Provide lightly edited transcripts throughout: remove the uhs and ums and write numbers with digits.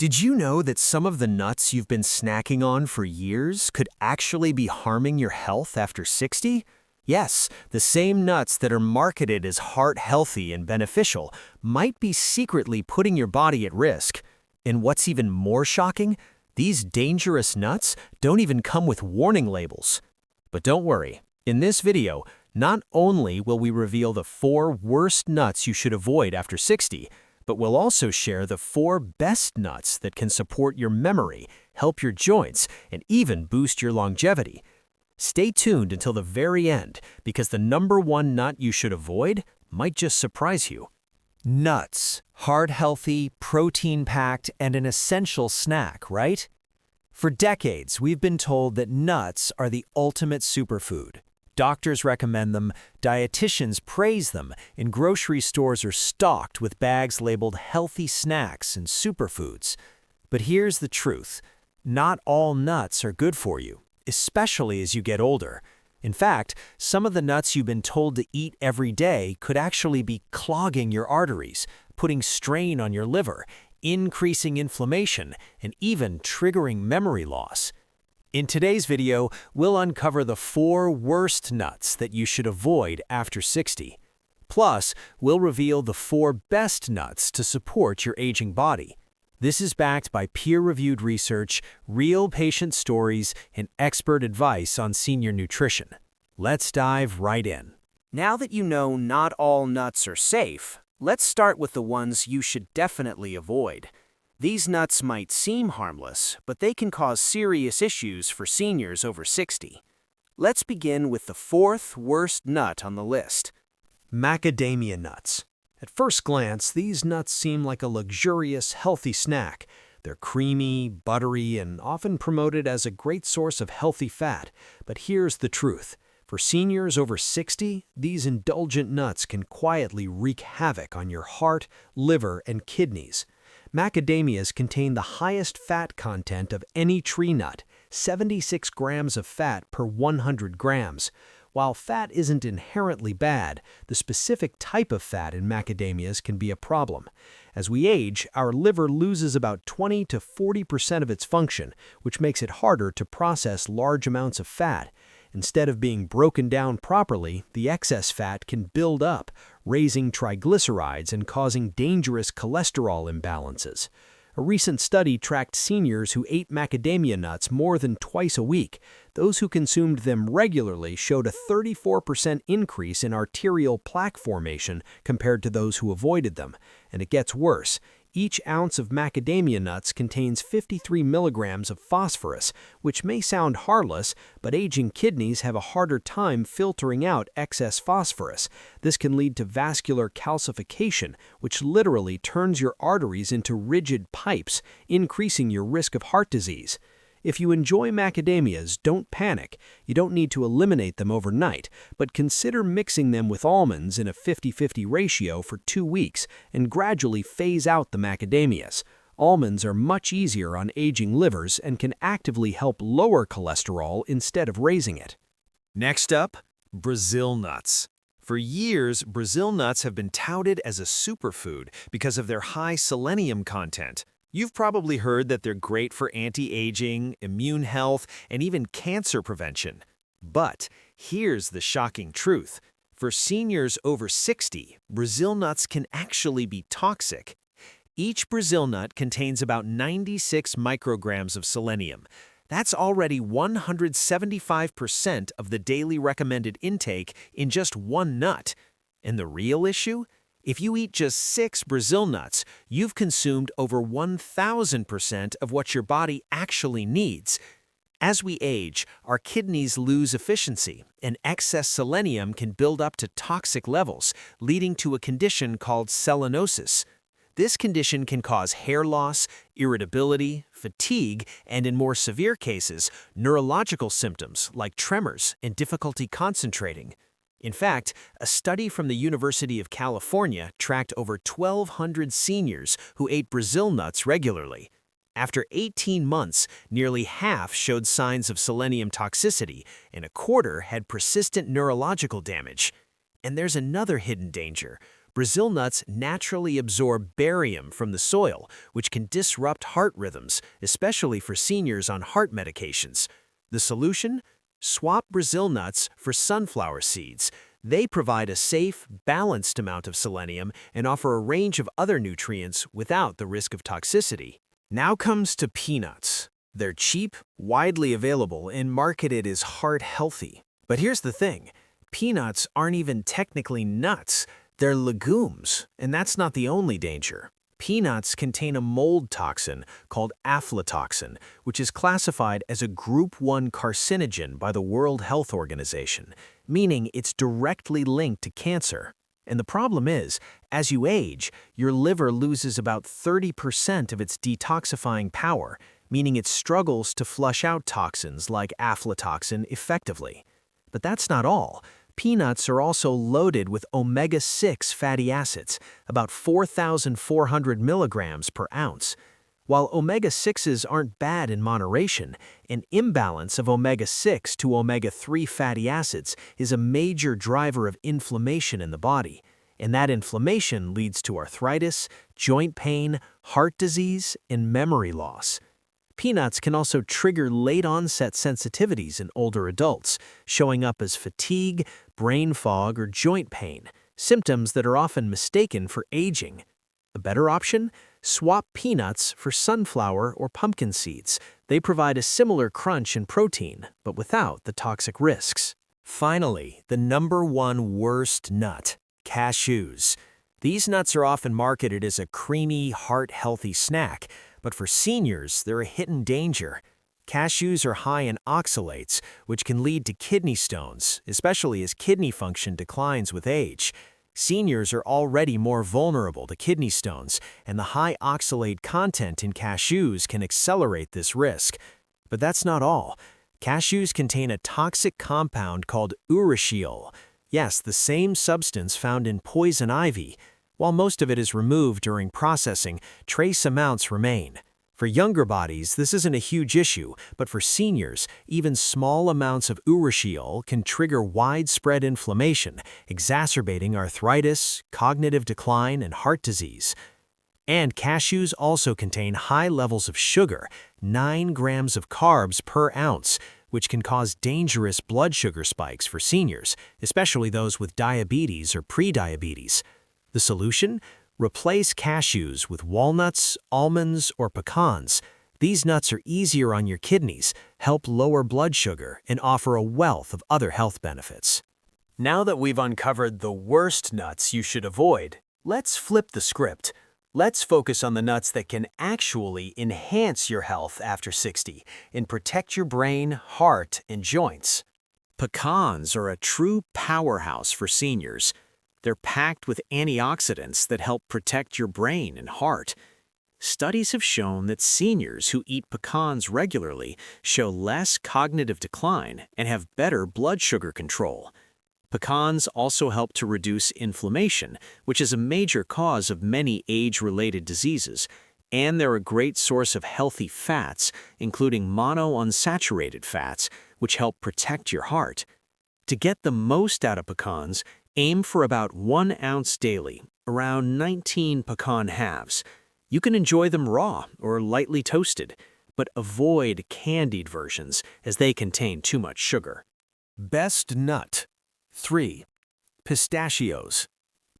Did you know that some of the nuts you've been snacking on for years could actually be harming your health after 60? Yes, the same nuts that are marketed as heart-healthy and beneficial might be secretly putting your body at risk. And what's even more shocking, these dangerous nuts don't even come with warning labels. But don't worry, in this video, not only will we reveal the 4 worst nuts you should avoid after 60, but we'll also share the 4 best nuts that can support your memory, help your joints, and even boost your longevity. Stay tuned until the very end, because the #1 nut you should avoid might just surprise you. Nuts, heart-healthy, protein-packed, and an essential snack, right? For decades, we've been told that nuts are the ultimate superfood. Doctors recommend them, dietitians praise them, and grocery stores are stocked with bags labeled healthy snacks and superfoods. But here's the truth. Not all nuts are good for you, especially as you get older. In fact, some of the nuts you've been told to eat every day could actually be clogging your arteries, putting strain on your liver, increasing inflammation, and even triggering memory loss. In today's video, we'll uncover the 4 worst nuts that you should avoid after 60. Plus, we'll reveal the 4 best nuts to support your aging body. This is backed by peer-reviewed research, real patient stories, and expert advice on senior nutrition. Let's dive right in. Now that you know not all nuts are safe, let's start with the ones you should definitely avoid. These nuts might seem harmless, but they can cause serious issues for seniors over 60. Let's begin with the 4th worst nut on the list. Macadamia nuts. At first glance, these nuts seem like a luxurious, healthy snack. They're creamy, buttery, and often promoted as a great source of healthy fat. But here's the truth. For seniors over 60, these indulgent nuts can quietly wreak havoc on your heart, liver, and kidneys. Macadamias contain the highest fat content of any tree nut, 76 grams of fat per 100 grams. While fat isn't inherently bad, the specific type of fat in macadamias can be a problem. As we age, our liver loses about 20 to 40% of its function, which makes it harder to process large amounts of fat. Instead of being broken down properly, the excess fat can build up, raising triglycerides and causing dangerous cholesterol imbalances. A recent study tracked seniors who ate macadamia nuts more than twice a week. Those who consumed them regularly showed a 34% increase in arterial plaque formation compared to those who avoided them. And it gets worse. Each ounce of macadamia nuts contains 53 milligrams of phosphorus, which may sound harmless, but aging kidneys have a harder time filtering out excess phosphorus. This can lead to vascular calcification, which literally turns your arteries into rigid pipes, increasing your risk of heart disease. If you enjoy macadamias, don't panic. You don't need to eliminate them overnight, but consider mixing them with almonds in a 50-50 ratio for 2 weeks and gradually phase out the macadamias. Almonds are much easier on aging livers and can actively help lower cholesterol instead of raising it. Next up, Brazil nuts. For years, Brazil nuts have been touted as a superfood because of their high selenium content. You've probably heard that they're great for anti-aging, immune health, and even cancer prevention. But here's the shocking truth. For seniors over 60, Brazil nuts can actually be toxic. Each Brazil nut contains about 96 micrograms of selenium. That's already 175% of the daily recommended intake in just one nut. And the real issue? If you eat just 6 Brazil nuts, you've consumed over 1,000% of what your body actually needs. As we age, our kidneys lose efficiency, and excess selenium can build up to toxic levels, leading to a condition called selenosis. This condition can cause hair loss, irritability, fatigue, and in more severe cases, neurological symptoms like tremors and difficulty concentrating. In fact, a study from the University of California tracked over 1,200 seniors who ate Brazil nuts regularly. After 18 months, nearly half showed signs of selenium toxicity, and a quarter had persistent neurological damage. And there's another hidden danger. Brazil nuts naturally absorb barium from the soil, which can disrupt heart rhythms, especially for seniors on heart medications. The solution? Swap Brazil nuts for sunflower seeds. They provide a safe, balanced amount of selenium and offer a range of other nutrients without the risk of toxicity. Now comes to peanuts. They're cheap, widely available, and marketed as heart-healthy. But here's the thing. Peanuts aren't even technically nuts. They're legumes, and that's not the only danger. Peanuts contain a mold toxin called aflatoxin, which is classified as a Group 1 carcinogen by the World Health Organization, meaning it's directly linked to cancer. And the problem is, as you age, your liver loses about 30% of its detoxifying power, meaning it struggles to flush out toxins like aflatoxin effectively. But that's not all. Peanuts are also loaded with omega-6 fatty acids, about 4,400 milligrams per ounce. While omega-6s aren't bad in moderation, an imbalance of omega-6 to omega-3 fatty acids is a major driver of inflammation in the body, and that inflammation leads to arthritis, joint pain, heart disease, and memory loss. Peanuts can also trigger late-onset sensitivities in older adults, showing up as fatigue, brain fog, or joint pain, symptoms that are often mistaken for aging. A better option? Swap peanuts for sunflower or pumpkin seeds. They provide a similar crunch and protein, but without the toxic risks. Finally, the #1 worst nut, cashews. These nuts are often marketed as a creamy, heart-healthy snack, but for seniors, they're a hidden danger. Cashews are high in oxalates, which can lead to kidney stones, especially as kidney function declines with age. Seniors are already more vulnerable to kidney stones, and the high oxalate content in cashews can accelerate this risk. But that's not all. Cashews contain a toxic compound called urushiol. Yes, the same substance found in poison ivy. While most of it is removed during processing, trace amounts remain. For younger bodies, this isn't a huge issue, but for seniors, even small amounts of urushiol can trigger widespread inflammation, exacerbating arthritis, cognitive decline, and heart disease. And cashews also contain high levels of sugar, 9 grams of carbs per ounce, which can cause dangerous blood sugar spikes for seniors, especially those with diabetes or prediabetes. The solution? Replace cashews with walnuts, almonds, or pecans. These nuts are easier on your kidneys, help lower blood sugar, and offer a wealth of other health benefits. Now that we've uncovered the worst nuts you should avoid, let's flip the script. Let's focus on the nuts that can actually enhance your health after 60 and protect your brain, heart, and joints. Pecans are a true powerhouse for seniors. They're packed with antioxidants that help protect your brain and heart. Studies have shown that seniors who eat pecans regularly show less cognitive decline and have better blood sugar control. Pecans also help to reduce inflammation, which is a major cause of many age-related diseases, and they're a great source of healthy fats, including monounsaturated fats, which help protect your heart. To get the most out of pecans, aim for about 1 ounce daily, around 19 pecan halves. You can enjoy them raw or lightly toasted, but avoid candied versions as they contain too much sugar. Best nut. 3. Pistachios.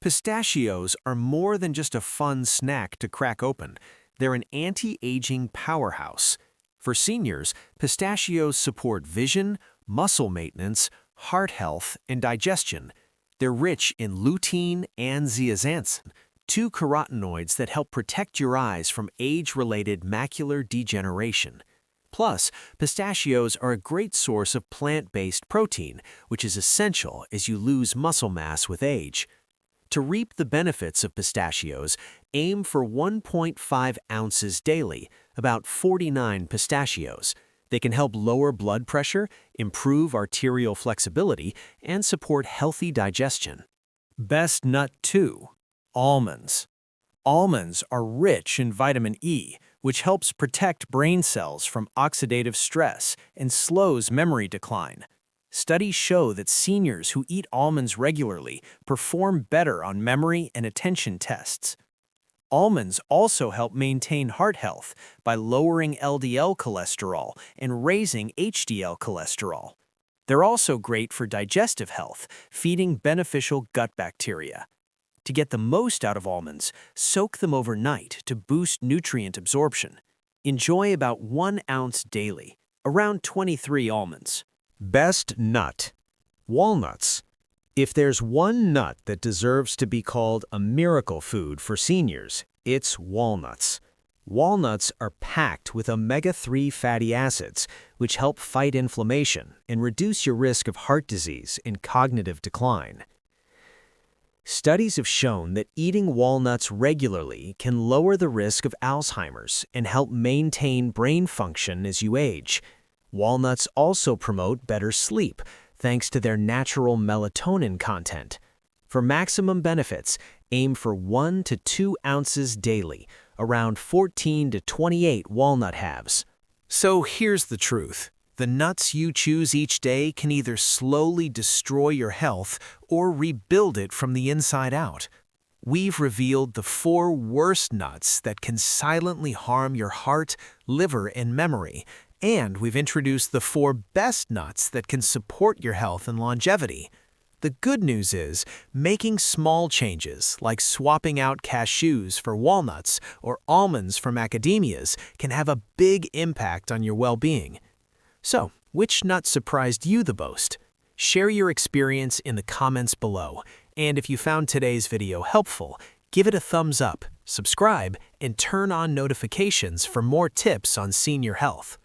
Pistachios are more than just a fun snack to crack open. They're an anti-aging powerhouse. For seniors, pistachios support vision, muscle maintenance, heart health, and digestion. They're rich in lutein and zeaxanthin, 2 carotenoids that help protect your eyes from age-related macular degeneration. Plus, pistachios are a great source of plant-based protein, which is essential as you lose muscle mass with age. To reap the benefits of pistachios, aim for 1.5 ounces daily, about 49 pistachios. They can help lower blood pressure, improve arterial flexibility, and support healthy digestion. Best nut 2. Almonds. Almonds are rich in vitamin E, which helps protect brain cells from oxidative stress and slows memory decline. Studies show that seniors who eat almonds regularly perform better on memory and attention tests. Almonds also help maintain heart health by lowering LDL cholesterol and raising HDL cholesterol. They're also great for digestive health, feeding beneficial gut bacteria. To get the most out of almonds, soak them overnight to boost nutrient absorption. Enjoy about 1 ounce daily, around 23 almonds. Best nut. Walnuts. If there's one nut that deserves to be called a miracle food for seniors, it's walnuts. Walnuts are packed with omega-3 fatty acids, which help fight inflammation and reduce your risk of heart disease and cognitive decline. Studies have shown that eating walnuts regularly can lower the risk of Alzheimer's and help maintain brain function as you age. Walnuts also promote better sleep, thanks to their natural melatonin content. For maximum benefits, aim for 1 to 2 ounces daily, around 14 to 28 walnut halves. So here's the truth. The nuts you choose each day can either slowly destroy your health or rebuild it from the inside out. We've revealed the 4 worst nuts that can silently harm your heart, liver, and memory. And we've introduced the 4 best nuts that can support your health and longevity. The good news is, making small changes, like swapping out cashews for walnuts or almonds for macadamias, can have a big impact on your well-being. So, which nut surprised you the most? Share your experience in the comments below. And if you found today's video helpful, give it a thumbs up, subscribe, and turn on notifications for more tips on senior health.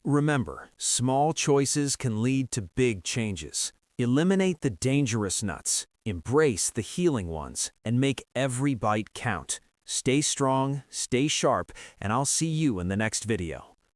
Remember, small choices can lead to big changes. Eliminate the dangerous nuts, embrace the healing ones, and make every bite count. Stay strong, stay sharp, and I'll see you in the next video.